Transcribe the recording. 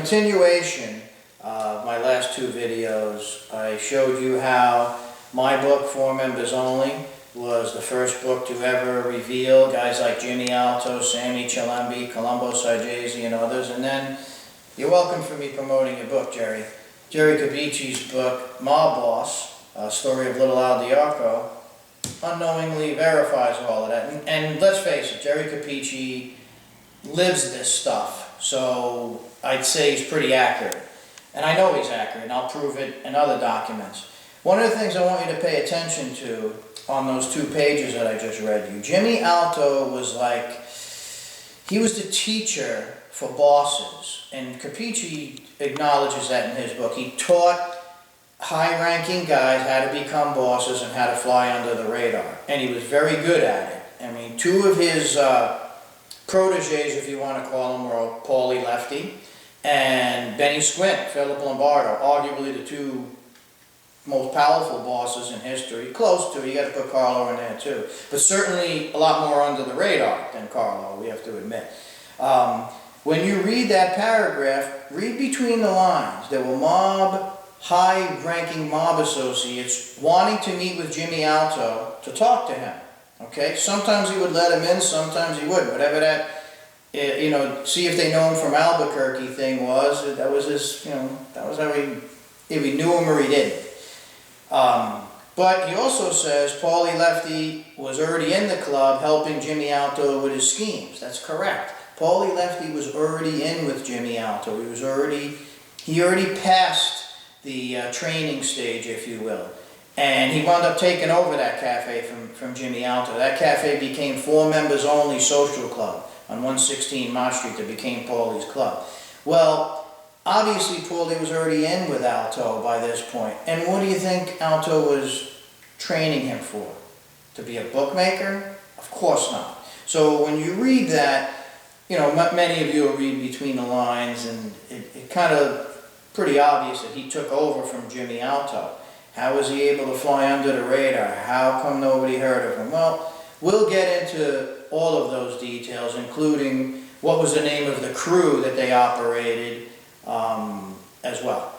continuation of my last two videos, I showed you how my book, For Members Only, was the first book to ever reveal guys like Jimmy Alto, Sammy Chalembi, Columbo Sargesi, and others. And then, you're welcome for me promoting your book, Jerry. Jerry Capici's book, Mob Boss, a story of little Al, unknowingly verifies all of that. And let's face it, Jerry Capici lives this stuff, so I'd say he's pretty accurate. And I know he's accurate, and I'll prove it in other documents. One of the things I want you to pay attention to on those 2 pages that I just read you, Jimmy Alto was like, he was the teacher for bosses, and Capici acknowledges that in his book. He taught high-ranking guys how to become bosses and how to fly under the radar, and he was very good at it. I mean, 2 of his proteges, if you want to call them, were Paulie Lefty and Benny Squint, Philip Lombardo, arguably the 2 most powerful bosses in history. Close to, you got to put Carlo in there too, but certainly a lot more under the radar than Carlo, we have to admit. When you read that paragraph, read between the lines. There were high-ranking mob associates wanting to meet with Jimmy Alto to talk to him. Okay, sometimes he would let him in, sometimes he wouldn't. Whatever that, see if they know him from Albuquerque thing was, that was his, that was how if he knew him or he didn't. But he also says Paulie Lefty was already in the club helping Jimmy Alto with his schemes. That's correct. Paulie Lefty was already in with Jimmy Alto. He already passed the training stage, if you will. And he wound up taking over that cafe from Jimmy Alto. That cafe became For Members Only Social Club on 116 Mott Street that became Paulie's club. Well, obviously Paulie was already in with Alto by this point. And what do you think Alto was training him for? To be a bookmaker? Of course not. So when you read that, many of you will read between the lines, and it kind of pretty obvious that he took over from Jimmy Alto. How was he able to fly under the radar? How come nobody heard of him? Well, we'll get into all of those details, including what was the name of the crew that they operated as well.